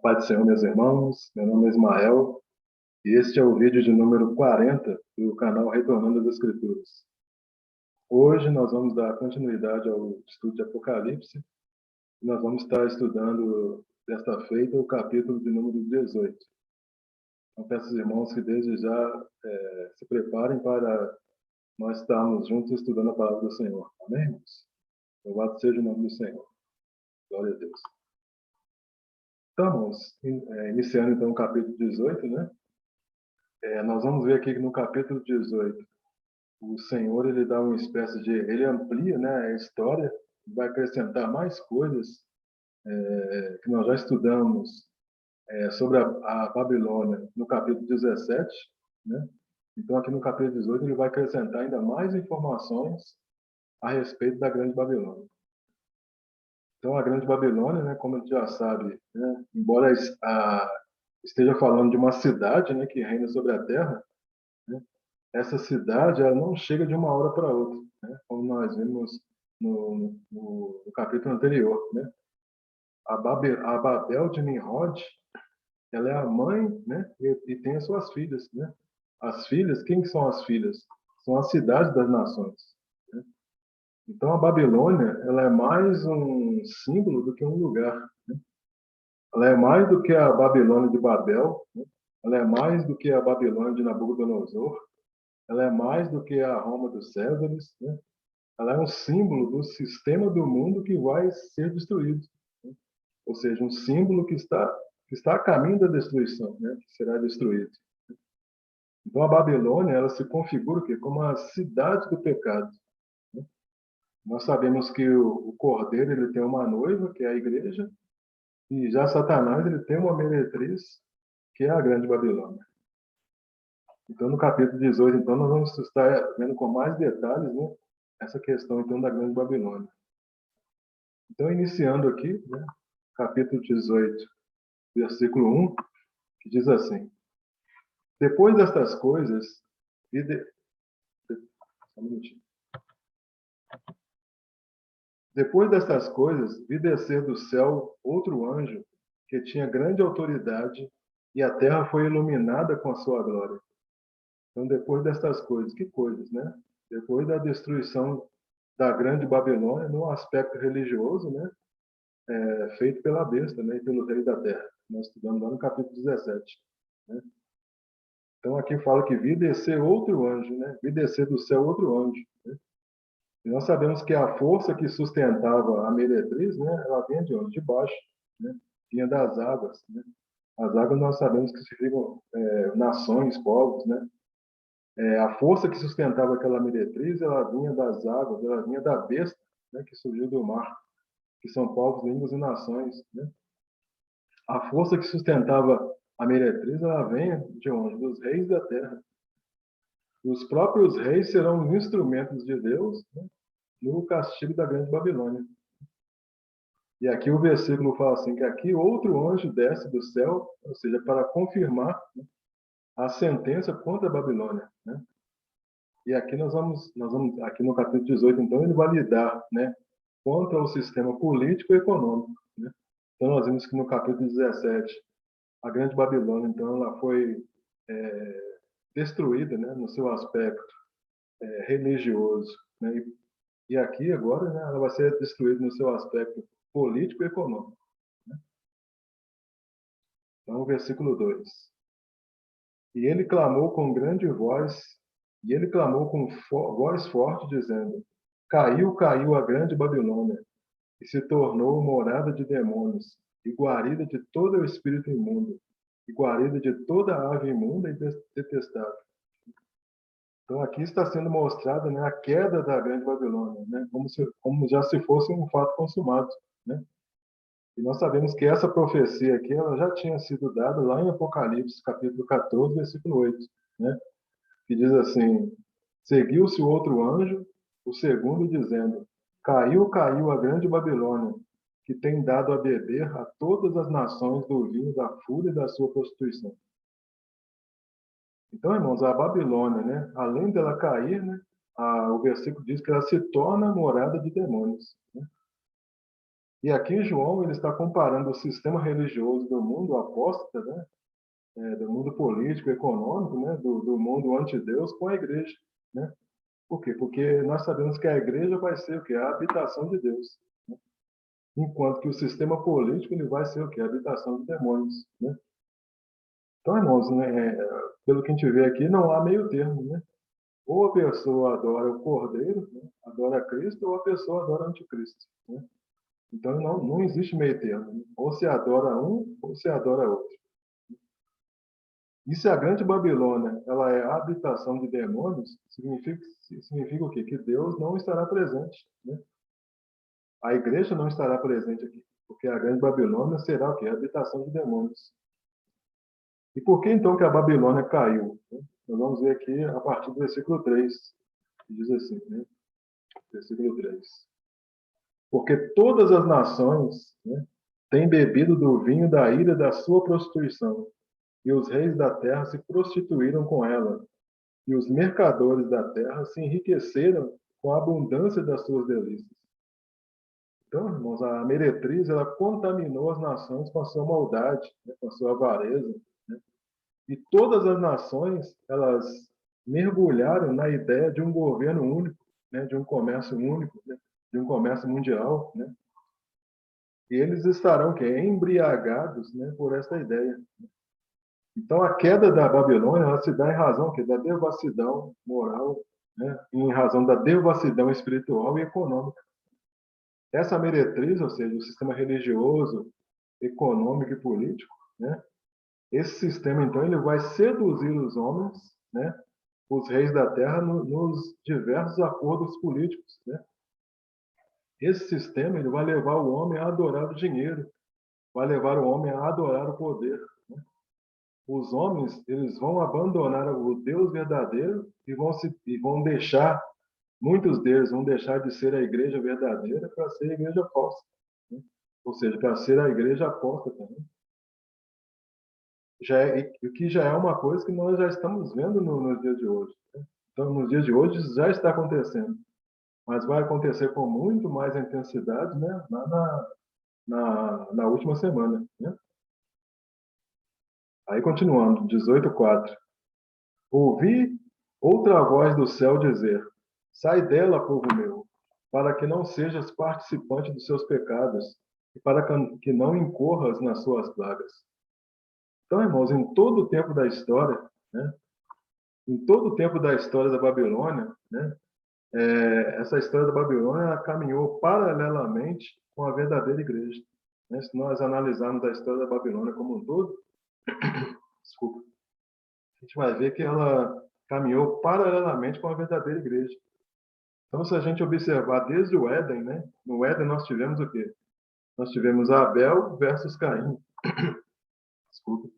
Pai do Senhor, meus irmãos, meu nome é Ismael e este é o vídeo de número 40 do canal Retornando às Escrituras. Hoje nós vamos dar continuidade ao estudo de Apocalipse e nós vamos estar estudando desta feita o capítulo de número 18. Então peço aos irmãos que desde já se preparem para nós estarmos juntos estudando a palavra do Senhor. Amém, irmãos? Louvado seja o nome do Senhor. Glória a Deus. Estamos iniciando então o capítulo 18, né? Nós vamos ver aqui que no capítulo 18, o Senhor ele dá uma espécie de, ele amplia, né, a história, vai acrescentar mais coisas que nós já estudamos sobre a Babilônia no capítulo 17, né? Então aqui no capítulo 18 ele vai acrescentar ainda mais informações a respeito da Grande Babilônia. Então a Grande Babilônia, né, como a gente já sabe, né, embora esteja falando de uma cidade, né, que reina sobre a terra, né, essa cidade ela não chega de uma hora para outra, né? Como nós vimos no capítulo anterior, né? A Babel de Nimrod, ela é a mãe, né? E tem as suas filhas, né? As filhas, quem são as filhas? São as cidades das nações, né? Então a Babilônia, ela é mais um símbolo do que um lugar, né? Ela é mais do que a Babilônia de Babel, né? Ela é mais do que a Babilônia de Nabucodonosor. Ela é mais do que a Roma dos Césares, né? Ela é um símbolo do sistema do mundo que vai ser destruído, né? Ou seja, um símbolo que está a caminho da destruição, né? Que será destruído. Então a Babilônia ela se configura o quê? Como a cidade do pecado, né? Nós sabemos que o Cordeiro ele tem uma noiva, que é a igreja, e já Satanás ele tem uma meretriz, que é a Grande Babilônia. Então, no capítulo 18, então, nós vamos estar vendo com mais detalhes, né, essa questão, então, da Grande Babilônia. Então, iniciando aqui, né, capítulo 18, versículo 1, que diz assim: Depois destas coisas, vi Só um minutinho. Depois destas coisas, vi descer do céu outro anjo, que tinha grande autoridade, e a terra foi iluminada com a sua glória. Então, depois destas coisas, que coisas, né? Depois da destruição da Grande Babilônia, no aspecto religioso, né? Feito pela besta, né? E pelo rei da terra. Nós estudamos lá no capítulo 17, né? Então, aqui fala que vi descer outro anjo, né? Vi descer do céu outro anjo, né? E nós sabemos que a força que sustentava a meretriz, né? Ela vinha de onde? De baixo, né? Vinha das águas, né? As águas nós sabemos que significam nações, povos, né? A força que sustentava aquela meretriz, ela vinha das águas, ela vinha da besta, né, que surgiu do mar, que são povos, línguas e nações, né? A força que sustentava a meretriz, ela vem de onde? Dos reis da terra. E os próprios reis serão os instrumentos de Deus, né, no castigo da Grande Babilônia. E aqui o versículo fala assim, que aqui outro anjo desce do céu, ou seja, para confirmar, né, a sentença contra a Babilônia, né? E aqui nós vamos aqui no capítulo 18, então, ele vai lidar, né, contra o sistema político e econômico, né? Então, nós vimos que no capítulo 17, a Grande Babilônia, então, ela foi destruída, né, no seu aspecto religioso, né? E aqui, agora, né, ela vai ser destruída no seu aspecto político e econômico, né? Então, o versículo 2. E ele clamou com grande voz, e ele clamou com voz forte, dizendo: Caiu, caiu a grande Babilônia, e se tornou morada de demônios, e guarida de todo o espírito imundo, e guarida de toda ave imunda e detestável. Então aqui está sendo mostrada, né, a queda da grande Babilônia, né, como já se fosse um fato consumado, né? E nós sabemos que essa profecia aqui ela já tinha sido dada lá em Apocalipse, capítulo 14, versículo 8, né? Que diz assim: Seguiu-se o outro anjo, o segundo, dizendo: Caiu, caiu a grande Babilônia, que tem dado a beber a todas as nações do vinho da fúria da sua prostituição. Então, irmãos, a Babilônia, né, além dela cair, né, o versículo diz que ela se torna morada de demônios, né? E aqui João ele está comparando o sistema religioso do mundo apóstata, né? Do mundo político, econômico, né? Do mundo anti-Deus com a igreja, né? Por quê? Porque nós sabemos que a igreja vai ser o quê? A habitação de Deus, né? Enquanto que o sistema político ele vai ser o quê? A habitação de demônios, né? Então, irmãos, né, pelo que a gente vê aqui, não há meio termo, né? Ou a pessoa adora o Cordeiro, né? Adora Cristo, ou a pessoa adora o Anticristo, né? Então, não existe meio termo, né? Ou se adora um, ou se adora outro. E se a grande Babilônia ela é a habitação de demônios, significa o quê? Que Deus não estará presente, né? A igreja não estará presente aqui, porque a grande Babilônia será o quê? A habitação de demônios. E por que então que a Babilônia caiu, né? Nós vamos ver aqui a partir do versículo 3, que diz assim, né? Versículo 3. Porque todas as nações, né, têm bebido do vinho da ira da sua prostituição, e os reis da terra se prostituíram com ela, e os mercadores da terra se enriqueceram com a abundância das suas delícias. Então, irmãos, a meretriz ela contaminou as nações com a sua maldade, né, com a sua avareza, né? E todas as nações elas mergulharam na ideia de um governo único, né, de um comércio único, né, de um comércio mundial, né? E eles estarão que embriagados, né, por essa ideia. Então, a queda da Babilônia ela se dá em razão que da devassidão moral, né, em razão da devassidão espiritual e econômica. Essa meretriz, ou seja, o sistema religioso, econômico e político, né, esse sistema, então, ele vai seduzir os homens, né, os reis da terra, nos diversos acordos políticos, né? Esse sistema ele vai levar o homem a adorar o dinheiro, vai levar o homem a adorar o poder, né? Os homens eles vão abandonar o Deus verdadeiro e vão deixar, muitos deles vão deixar de ser a igreja verdadeira para ser a igreja falsa, né? Ou seja, para ser a igreja apóstata também. O que já é uma coisa que nós já estamos vendo nos dias de hoje, né? Então, nos dias de hoje já está acontecendo, mas vai acontecer com muito mais intensidade, né? Na última semana, né? Aí continuando, 18:4. Ouvi outra voz do céu dizer: Sai dela, povo meu, para que não sejas participante dos seus pecados e para que não incorras nas suas plagas. Então, irmãos, em todo o tempo da história, né? Em todo o tempo da história da Babilônia, né? Essa história da Babilônia ela caminhou paralelamente com a verdadeira igreja, né? Se nós analisarmos a história da Babilônia como um todo, desculpa, a gente vai ver que ela caminhou paralelamente com a verdadeira igreja. Então, se a gente observar desde o Éden, né? No Éden nós tivemos o quê? Nós tivemos Abel versus Caim, desculpa.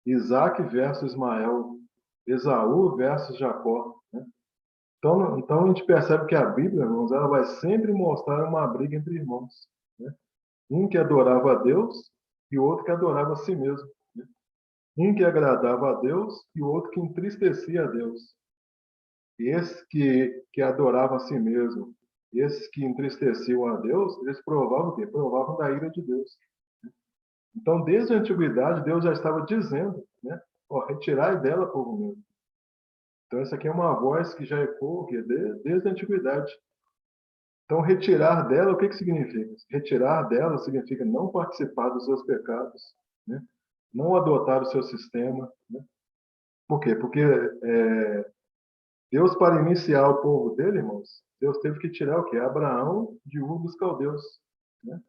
Isaac versus Ismael, Esaú versus Jacó, né? Então a gente percebe que a Bíblia, irmãos, ela vai sempre mostrar uma briga entre irmãos, né? Um que adorava a Deus e o outro que adorava a si mesmo, né? Um que agradava a Deus e o outro que entristecia a Deus. E esses que adoravam a si mesmo, esses que entristeciam a Deus, eles provavam o quê? Provavam da ira de Deus. Então, desde a antiguidade, Deus já estava dizendo, né? Ó, retirai dela, povo meu. Então, essa aqui é uma voz que já ecoa desde a antiguidade. Então, retirar dela, o que significa? Retirar dela significa não participar dos seus pecados, né? Não adotar o seu sistema, né? Por quê? Porque Deus, para iniciar o povo dele, irmãos, Deus teve que tirar o quê? Abraão de Ur dos Caldeus, né?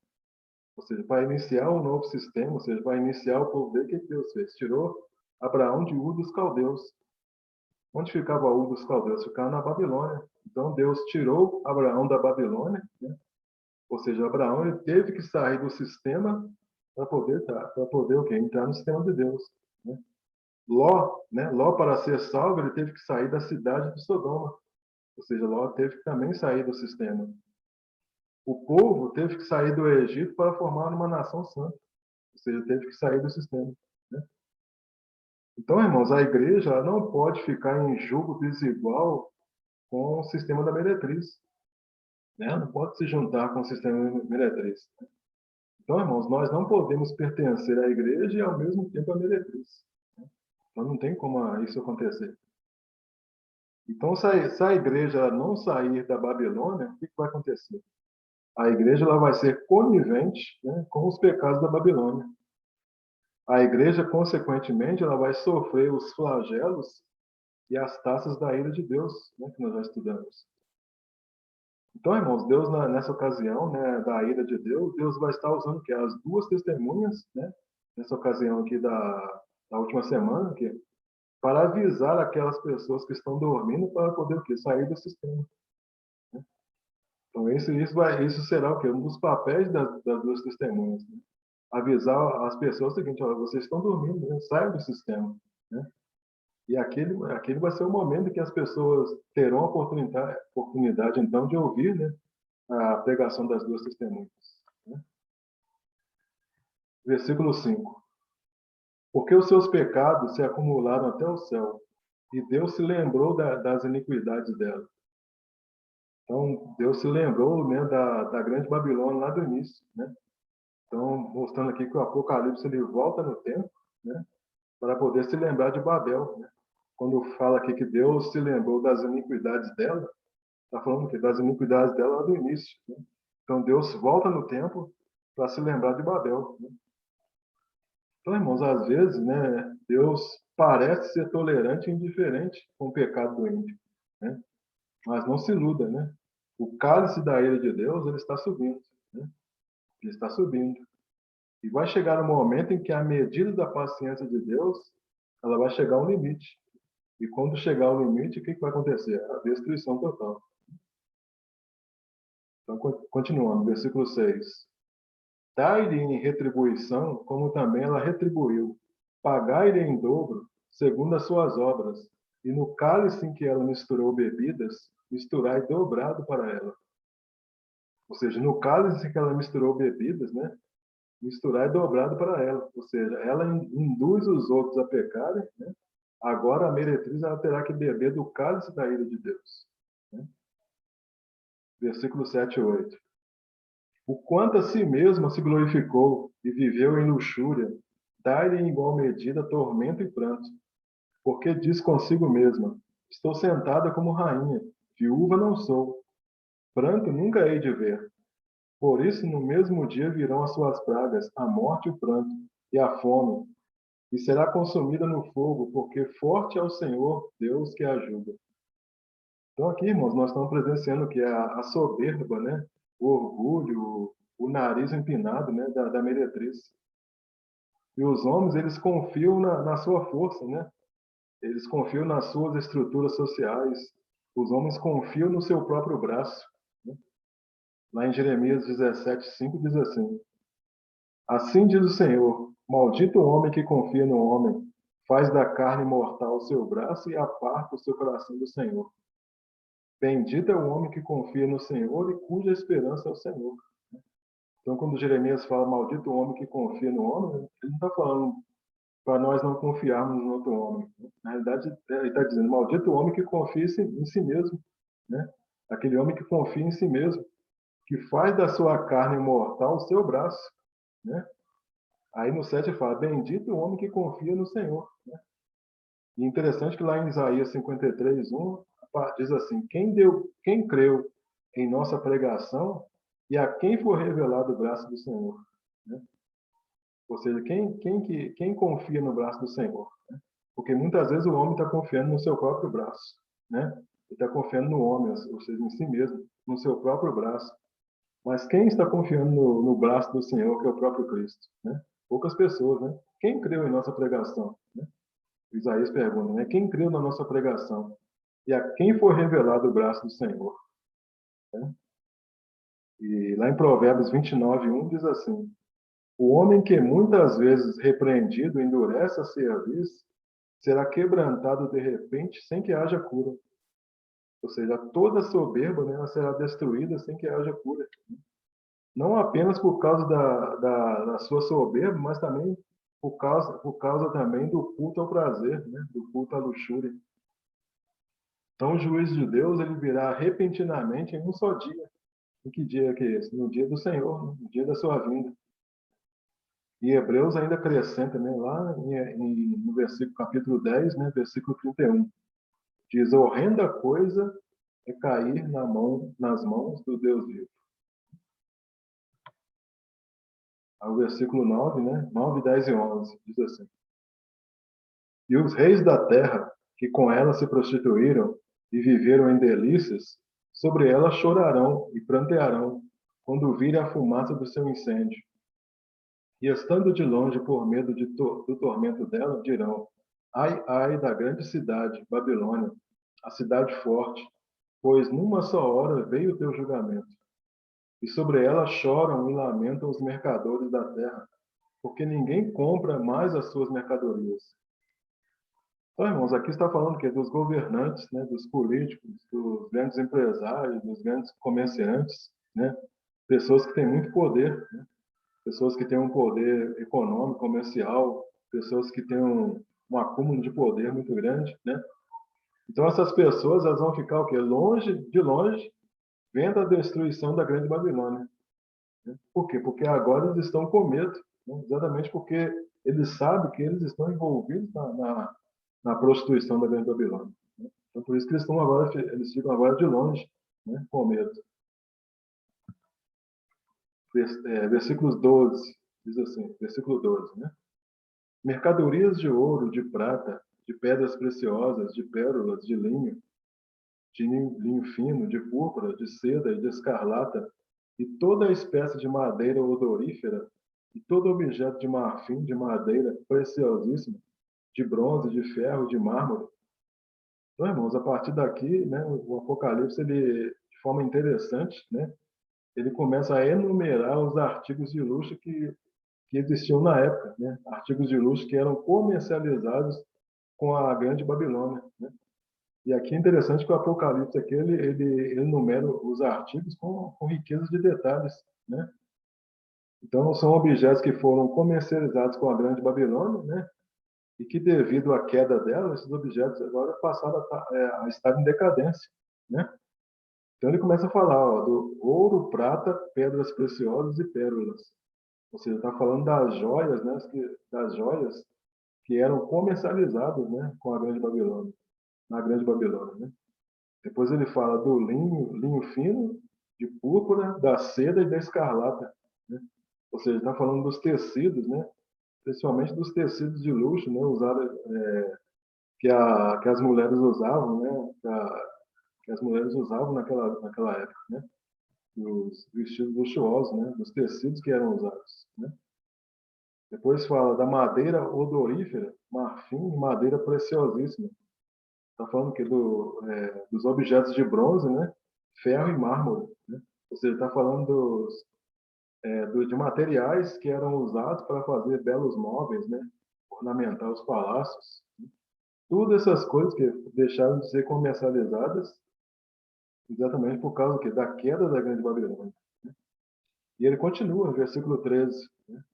Ou seja, para iniciar um novo sistema, ou seja, para iniciar o povo dele, o que Deus fez? Tirou Abraão de Ur dos Caldeus. Onde ficava Ur dos Caldeus? Ficava na Babilônia. Então, Deus tirou Abraão da Babilônia, né? Ou seja, Abraão ele teve que sair do sistema para poder o quê? Entrar no sistema de Deus, né? Ló, né? Ló, para ser salvo, ele teve que sair da cidade de Sodoma. Ou seja, Ló teve que também sair do sistema. O povo teve que sair do Egito para formar uma nação santa. Ou seja, teve que sair do sistema, né? Então, irmãos, a igreja ela não pode ficar em julgo desigual com o sistema da meretriz, né? Não pode se juntar com o sistema da meretriz. Então, irmãos, nós não podemos pertencer à igreja e ao mesmo tempo à meretriz. Então não tem como isso acontecer. Então, se a igreja não sair da Babilônia, o que vai acontecer? A igreja ela vai ser conivente, né, com os pecados da Babilônia. A igreja, consequentemente, ela vai sofrer os flagelos e as taças da ira de Deus, né, que nós já estudamos. Então, irmãos, Deus, nessa ocasião, né, da ira de Deus, Deus vai estar usando o quê? As duas testemunhas, né, nessa ocasião aqui da última semana, para avisar aquelas pessoas que estão dormindo para poder o quê? Sair do sistema. Né? Então, isso será o quê? Um dos papéis das duas testemunhas. Né? Avisar as pessoas o seguinte: olha, vocês estão dormindo, né? Saiam do sistema. Né? E aquele vai ser o momento em que as pessoas terão a oportunidade então, de ouvir, né, a pregação das duas testemunhas. Né? Versículo 5. Porque os seus pecados se acumularam até o céu, e Deus se lembrou das iniquidades dela. Então, Deus se lembrou, né, da grande Babilônia lá do início. Né? Então, mostrando aqui que o Apocalipse ele volta no tempo, né, para poder se lembrar de Babel. Né? Quando fala aqui que Deus se lembrou das iniquidades dela, está falando que das iniquidades dela lá do início. Né? Então, Deus volta no tempo para se lembrar de Babel. Né? Então, irmãos, às vezes, né, Deus parece ser tolerante e indiferente com o pecado do ímpio. Né? Mas não se iluda, né? O cálice da ira de Deus, ele está subindo. Né? Ele está subindo. E vai chegar um momento em que a medida da paciência de Deus, ela vai chegar ao limite. E quando chegar ao limite, o que vai acontecer? A destruição total. Então, continuando, versículo 6. Dai-lhe em retribuição, como também ela retribuiu. Pagai-lhe em dobro, segundo as suas obras. E no cálice em que ela misturou bebidas, misturai dobrado para ela. Ou seja, no cálice em que ela misturou bebidas, né? Misturai dobrado para ela. Ou seja, ela induz os outros a pecarem, né? Agora a meretriz ela terá que beber do cálice da ira de Deus. Né? Versículo 7 e 8. O quanto a si mesma se glorificou e viveu em luxúria, dai-lhe em igual medida tormento e pranto, porque diz consigo mesma: estou sentada como rainha, viúva não sou, pranto nunca hei de ver. Por isso, no mesmo dia virão as suas pragas, a morte e o pranto, e a fome, e será consumida no fogo, porque forte é o Senhor, Deus que a ajuda. Então, aqui, irmãos, nós estamos presenciando que a soberba, né? O orgulho, o nariz empinado, né? Da meretriz. E os homens, eles confiam na sua força, né? Eles confiam nas suas estruturas sociais. Os homens confiam no seu próprio braço. Né? Lá em Jeremias 17:5 diz assim: assim diz o Senhor, maldito o homem que confia no homem, faz da carne mortal o seu braço e aparta o seu coração do Senhor. Bendito é o homem que confia no Senhor e cuja esperança é o Senhor. Então, quando Jeremias fala maldito o homem que confia no homem, ele não está falando para nós não confiarmos no outro homem. Na realidade, ele está dizendo maldito o homem que confia em si mesmo. Né? Aquele homem que confia em si mesmo, que faz da sua carne mortal o seu braço. Né? Aí no 7 fala, bendito o homem que confia no Senhor. Né? E interessante que lá em Isaías 53:1 diz assim, quem creu em nossa pregação e a quem for revelado o braço do Senhor. Né? Ou seja, quem confia no braço do Senhor. Né? Porque muitas vezes o homem está confiando no seu próprio braço. Né? Ele está confiando no homem, ou seja, em si mesmo, no seu próprio braço. Mas quem está confiando no braço do Senhor, que é o próprio Cristo? Né? Poucas pessoas, né? Quem creu em nossa pregação? Né? Isaías pergunta, né? Quem creu na nossa pregação? E a quem foi revelado o braço do Senhor? Né? E lá em Provérbios 29:1 diz assim, o homem que muitas vezes repreendido endurece a cerviz, será quebrantado de repente sem que haja cura. Ou seja, toda soberba, né, ela será destruída sem que haja cura. Não apenas por causa da sua soberba, mas também por causa também do culto ao prazer, né? Do culto à luxúria. Então, o juízo de Deus ele virá repentinamente em um só dia. Em que dia que é esse? No dia do Senhor, no dia da sua vinda. E Hebreus ainda acrescenta, né, lá no versículo, capítulo 10, né, versículo 31. Diz: horrenda coisa é cair nas mãos do Deus vivo. Aí o versículo 9, né, 9, 10 e 11, diz assim: e os reis da terra, que com ela se prostituíram e viveram em delícias, sobre ela chorarão e prantearão, quando virem a fumaça do seu incêndio. E estando de longe por medo do tormento dela, dirão: ai, ai da grande cidade, Babilônia, a cidade forte, pois numa só hora veio o teu julgamento. E sobre ela choram e lamentam os mercadores da terra, porque ninguém compra mais as suas mercadorias. Então, irmãos, aqui está falando que dos governantes, né, dos políticos, dos grandes empresários, dos grandes comerciantes, né, pessoas que têm muito poder, né, pessoas que têm um poder econômico, comercial, pessoas que têm um acúmulo de poder muito grande, né? Então essas pessoas elas vão ficar o quê? Longe, de longe, vendo a destruição da grande Babilônia. Né? Por quê? Porque agora eles estão com medo, né? Exatamente porque eles sabem que eles estão envolvidos na prostituição da grande Babilônia. Né? Então por isso que eles ficam agora de longe, né? Com medo. Versículos 12, diz assim, versículo 12, né? Mercadorias de ouro, de prata, de pedras preciosas, de pérolas, de linho fino, de púrpura, de seda e de escarlata, e toda espécie de madeira odorífera, e todo objeto de marfim, de madeira preciosíssima, de bronze, de ferro, de mármore. Então, irmãos, a partir daqui, né, o Apocalipse, ele, de forma interessante, né, ele começa a enumerar os artigos de luxo que existiam na época, né, artigos de luxo que eram comercializados com a grande Babilônia, né? E aqui é interessante que o Apocalipse aqui, ele enumera os artigos com riqueza de detalhes, né? Então, são objetos que foram comercializados com a grande Babilônia, né? E que, devido à queda dela, esses objetos agora passaram a estar em decadência, né? Então, ele começa a falar, ó, do ouro, prata, pedras preciosas e pérolas. Ou seja, está falando das joias, né? Das joias que eram comercializadas, né? Com a grande Babilônia, na grande Babilônia, né? Depois ele fala do linho fino, de púrpura, da seda e da escarlata, né? Ou seja, está falando dos tecidos, né? Principalmente dos tecidos de luxo, né? Usados, que as mulheres usavam, né? Que as mulheres usavam naquela época, né? Os vestidos luxuosos, né? Dos tecidos que eram usados, né? Depois fala da madeira odorífera, marfim e madeira preciosíssima. Está falando que dos objetos de bronze, né? Ferro e mármore, né? Ou seja, está falando de materiais que eram usados para fazer belos móveis, né? Ornamentar os palácios. Né? Tudo essas coisas que deixaram de ser comercializadas exatamente por causa da queda da grande Babilônia. Né? E ele continua no versículo 13. Né?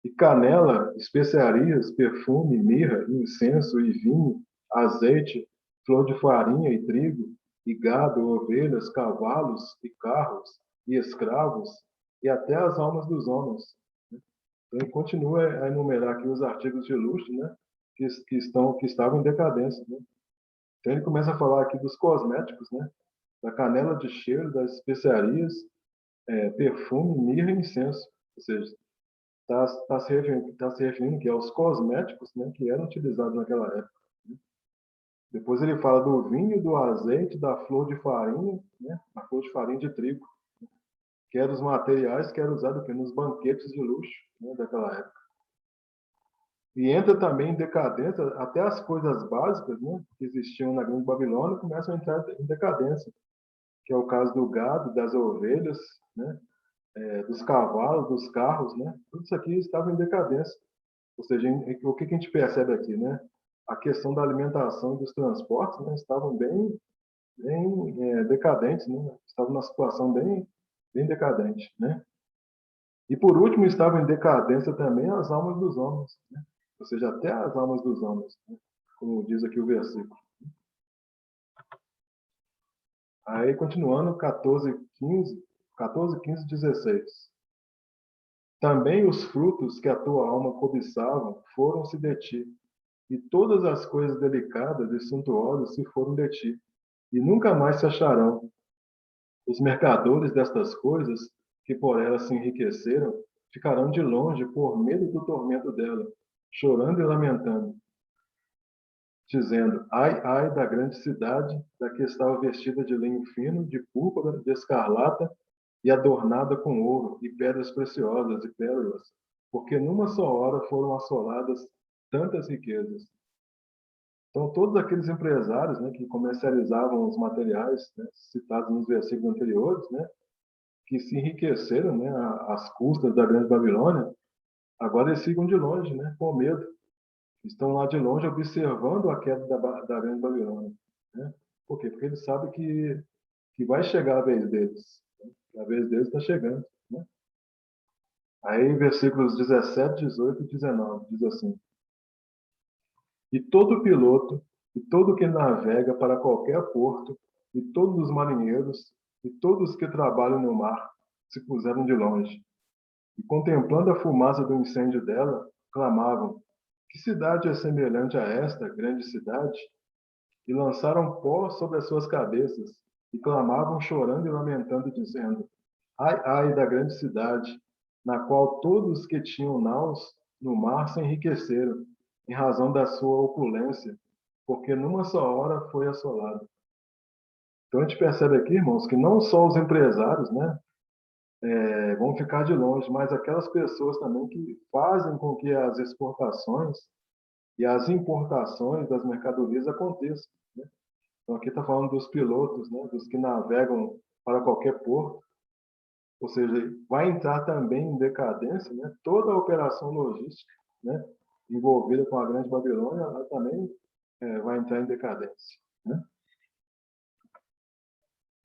E canela, especiarias, perfume, mirra, incenso e vinho, azeite, flor de farinha e trigo, e gado, ovelhas, cavalos e carros, e escravos, e até as almas dos homens. Né? Então, ele continua a enumerar aqui os artigos de luxo, né? Que estavam em decadência. Né? Então, ele começa a falar aqui dos cosméticos, né? Da canela de cheiro, das especiarias, perfume, mirra e incenso. Ou seja, se referindo que aos cosméticos, né, que eram utilizados naquela época. Né? Depois ele fala do vinho, do azeite, da flor de farinha, né, a flor de farinha de trigo, que eram os materiais que eram usados aqui, nos banquetes de luxo, né, daquela época. E entra também em decadência, até as coisas básicas, né, que existiam na Grande Babilônia começam a entrar em decadência, que é o caso do gado, das ovelhas, né, dos cavalos, dos carros, né, tudo isso aqui estava em decadência. Ou seja, o que a gente percebe aqui, né? A questão da alimentação e dos transportes, né, estavam bem decadentes, né? Estavam numa situação bem decadente, né? E por último, estavam em decadência também as almas dos homens, né? Ou seja, até as almas dos homens, né? Como diz aqui o versículo. Aí, continuando, 14, 15, 16. Também os frutos que a tua alma cobiçavam foram-se de ti, e todas as coisas delicadas e suntuosas se foram de ti, e nunca mais se acharão. Os mercadores destas coisas, que por elas se enriqueceram, ficarão de longe por medo do tormento dela, chorando e lamentando, dizendo: Ai, ai da grande cidade, da que estava vestida de linho fino, de púrpura, de escarlata e adornada com ouro e pedras preciosas e pérolas, porque numa só hora foram assoladas tantas riquezas. Então, todos aqueles empresários, né, que comercializavam os materiais, né, citados nos versículos anteriores, né, que se enriqueceram, né, às custas da Grande Babilônia, agora eles ficam de longe, né, com medo. Estão lá de longe observando a queda da Grande Babilônia. Né? Por quê? Porque eles sabem que vai chegar a vez deles. Né? A vez deles está chegando. Né? Aí, versículos 17, 18 e 19, diz assim: E todo piloto, e todo que navega para qualquer porto, e todos os marinheiros, e todos que trabalham no mar, se puseram de longe. E contemplando a fumaça do incêndio dela, clamavam: Que cidade é semelhante a esta grande cidade? E lançaram pó sobre as suas cabeças, e clamavam chorando e lamentando, dizendo: Ai, ai da grande cidade, na qual todos que tinham naus no mar se enriqueceram, em razão da sua opulência, porque numa só hora foi assolada. Então a gente percebe aqui, irmãos, que não só os empresários, né, vão ficar de longe, mas aquelas pessoas também que fazem com que as exportações e as importações das mercadorias aconteçam. Né? Então aqui está falando dos pilotos, né, dos que navegam para qualquer porto, ou seja, vai entrar também em decadência, né, toda a operação logística, né, envolvida com a Grande Babilônia, ela também vai entrar em decadência. Né?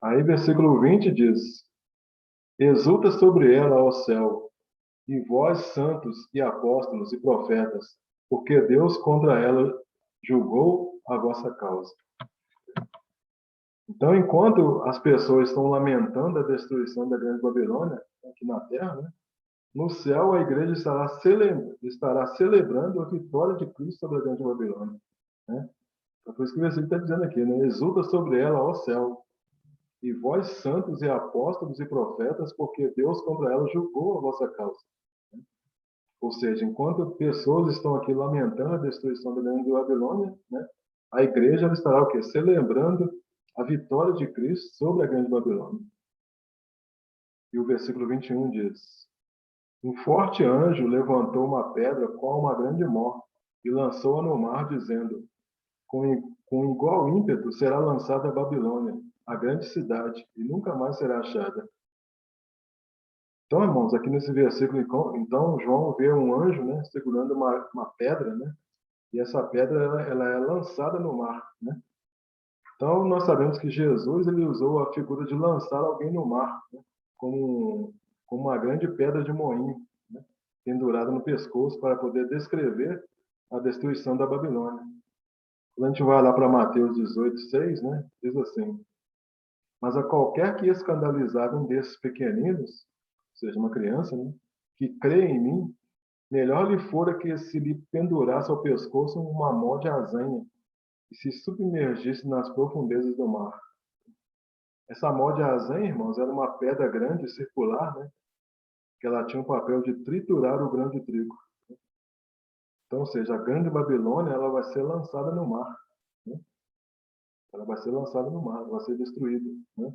Aí, versículo 20 diz: Exulta sobre ela, ó céu, e vós, santos e apóstolos e profetas, porque Deus contra ela julgou a vossa causa. Então, enquanto as pessoas estão lamentando a destruição da Grande Babilônia aqui na Terra, né, no céu a igreja estará celebrando a vitória de Cristo sobre a Grande Babilônia. Né? Então, por isso que o versículo está dizendo aqui, né? Exulta sobre ela, ó céu, e vós, santos e apóstolos e profetas, porque Deus contra ela julgou a vossa causa. Ou seja, enquanto pessoas estão aqui lamentando a destruição da Grande Babilônia, né, a igreja estará o quê? Celebrando a vitória de Cristo sobre a Grande Babilônia. E o versículo 21 diz: Um forte anjo levantou uma pedra qual uma grande mó e lançou-a no mar, dizendo: com igual ímpeto será lançada a Babilônia, a grande cidade, e nunca mais será achada. Então, irmãos, aqui nesse versículo, então, João vê um anjo, né, segurando uma pedra, né, e essa pedra ela é lançada no mar, né? Então, nós sabemos que Jesus ele usou a figura de lançar alguém no mar, né, como uma grande pedra de moinho, né, pendurada no pescoço para poder descrever a destruição da Babilônia. Quando a gente vai lá para Mateus 18:6, né, diz assim: Mas a qualquer que escandalizar um desses pequeninos, ou seja, uma criança, né, que crê em mim, melhor lhe fora que se lhe pendurasse ao pescoço uma mó de azenha e se submergisse nas profundezas do mar. Essa mó de azenha, irmãos, era uma pedra grande, circular, né, que ela tinha o papel de triturar o grão de trigo. Então, ou seja, a grande Babilônia ela vai ser lançada no mar. Né? Ela vai ser lançada no mar, vai ser destruída. Né?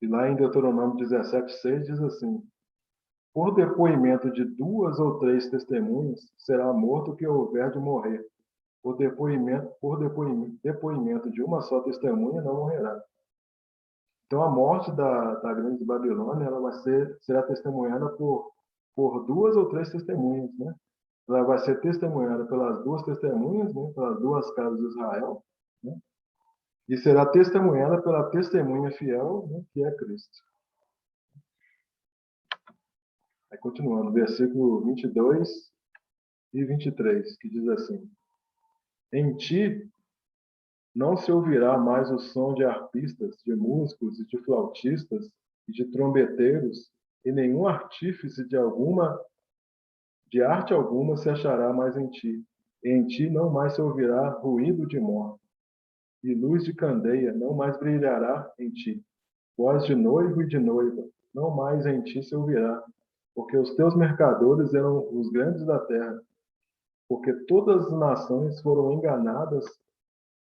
E lá em Deuteronômio 17:6 diz assim: Por depoimento de duas ou três testemunhas, será morto o que houver de morrer. Por depoimento de uma só testemunha, não morrerá. Então, a morte da grande Babilônia ela será testemunhada por duas ou três testemunhas. Né? Ela vai ser testemunhada pelas duas testemunhas, né? Pelas duas casas de Israel, né? E será testemunhada pela testemunha fiel, né? Que é Cristo. Aí, continuando, versículo 22 e 23, que diz assim: Em ti não se ouvirá mais o som de arpistas, de músicos e de flautistas e de trombeteiros, e nenhum artífice de arte alguma se achará mais em ti. Em ti não mais se ouvirá ruído de morte, e luz de candeia não mais brilhará em ti. Voz de noivo e de noiva não mais em ti se ouvirá, porque os teus mercadores eram os grandes da terra, porque todas as nações foram enganadas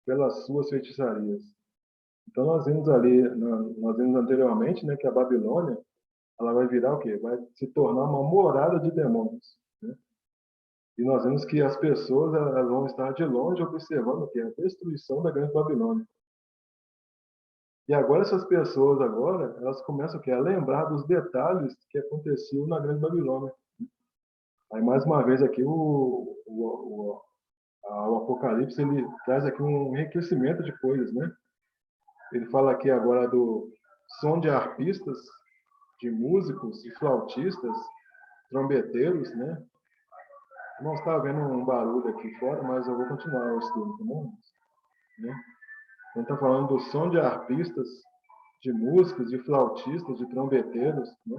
pelas suas feitiçarias. Então nós vimos ali, nós vimos anteriormente, né, que a Babilônia, ela vai virar o quê? Vai se tornar uma morada de demônios, né? E nós vemos que as pessoas elas vão estar de longe observando o quê? A destruição da grande Babilônia. E agora essas pessoas agora, elas começam o quê? A lembrar dos detalhes que aconteciam na grande Babilônia. Aí mais uma vez aqui o Apocalipse ele traz aqui um enriquecimento de coisas, né? Ele fala aqui agora do som de arpistas, de músicos e flautistas, trombeteiros, né? Não está vendo um barulho aqui fora, mas eu vou continuar o estudo, tá bom? Né? Então está falando do som de arpistas, de músicos, de flautistas, de trombeteiros, né?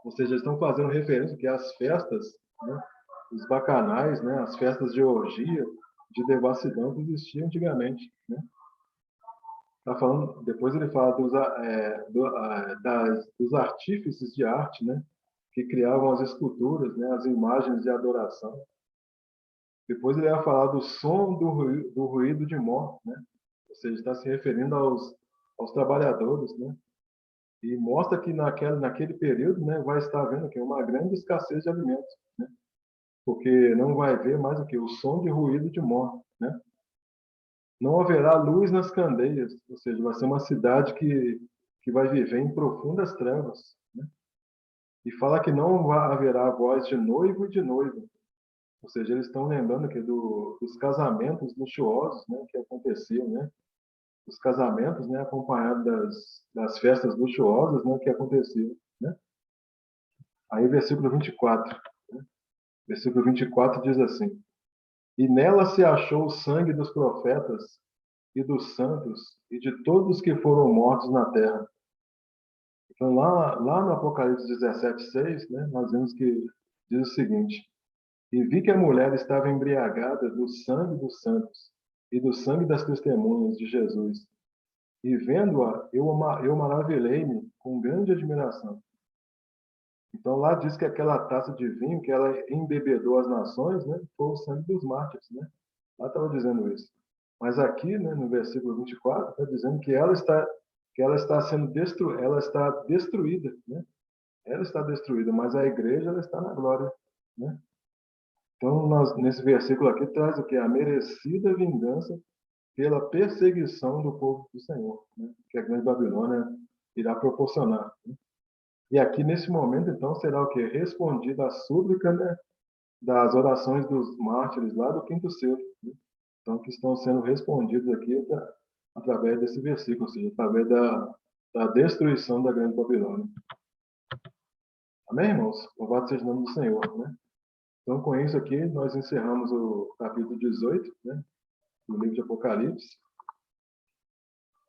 Ou seja, eles estão fazendo referência que às festas, né? Os bacanais, né? As festas de orgia, de devassidão que existiam antigamente, né? Tá falando, depois ele fala dos artífices de arte, né? Que criavam as esculturas, né? As imagens de adoração. Depois ele vai falar do som do ruído de morte, né? Ou seja, está se referindo aos trabalhadores, né? E mostra que naquele período, né, vai estar havendo que uma grande escassez de alimentos, né? Porque não vai haver mais o que o som de ruído de morte, né? Não haverá luz nas candeias, ou seja, vai ser uma cidade que vai viver em profundas trevas, né? E fala que não haverá voz de noivo e de noiva, ou seja, eles estão lembrando aqui dos casamentos luxuosos, né, que aconteciam, né? Os casamentos, né, acompanhados das festas luxuosas, né, que aconteciam, né? Aí, versículo 24. Né? Versículo 24 diz assim: E nela se achou o sangue dos profetas e dos santos e de todos que foram mortos na terra. Então, lá no Apocalipse 17:6, né, nós vemos que diz o seguinte: E vi que a mulher estava embriagada do sangue dos santos e do sangue das testemunhas de Jesus. E vendo-a, eu maravilhei-me com grande admiração. Então lá diz que aquela taça de vinho que ela embebedou as nações, né, foi o sangue dos mártires, né? Lá estava dizendo isso. Mas aqui, né, no versículo 24, está dizendo que ela está sendo ela está destruída, né? Ela está destruída, mas a igreja ela está na glória, né? Então, nesse versículo aqui traz o que? A merecida vingança pela perseguição do povo do Senhor, né? Que a grande Babilônia irá proporcionar. Né? E aqui, nesse momento, então, será o que? Respondida a súplica, né? Das orações dos mártires lá do quinto selo. Né? Então, que estão sendo respondidos aqui através desse versículo, ou seja, através da destruição da grande Babilônia. Amém, irmãos? Louvado seja o nome do Senhor, né? Então, com isso aqui, nós encerramos o capítulo 18, né? Do livro de Apocalipse.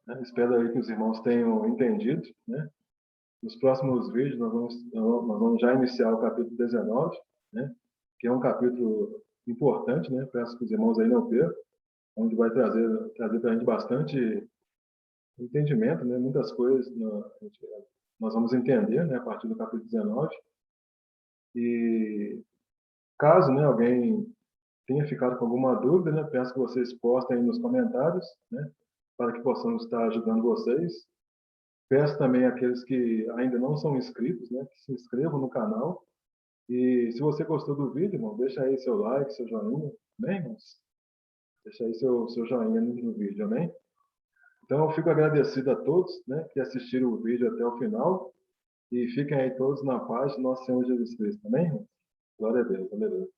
Né? Espero aí que os irmãos tenham entendido, né? Nos próximos vídeos, nós vamos já iniciar o capítulo 19, né? Que é um capítulo importante, né? Peço que os irmãos aí não percam, onde vai trazer para a gente bastante entendimento, né? Muitas coisas nós vamos entender, né? A partir do capítulo 19. E caso, né, alguém tenha ficado com alguma dúvida, né? Peço que vocês postem aí nos comentários, né? Para que possamos estar ajudando vocês. Peço também àqueles que ainda não são inscritos, né? Que se inscrevam no canal. E se você gostou do vídeo, irmão, deixa aí seu like, seu joinha, amém, irmãos? Deixa aí seu joinha no vídeo, amém? Então, eu fico agradecido a todos, né, que assistiram o vídeo até o final. E fiquem aí todos na paz do nosso Senhor Jesus Cristo, amém, irmãos? Glória a Deus, aleluia.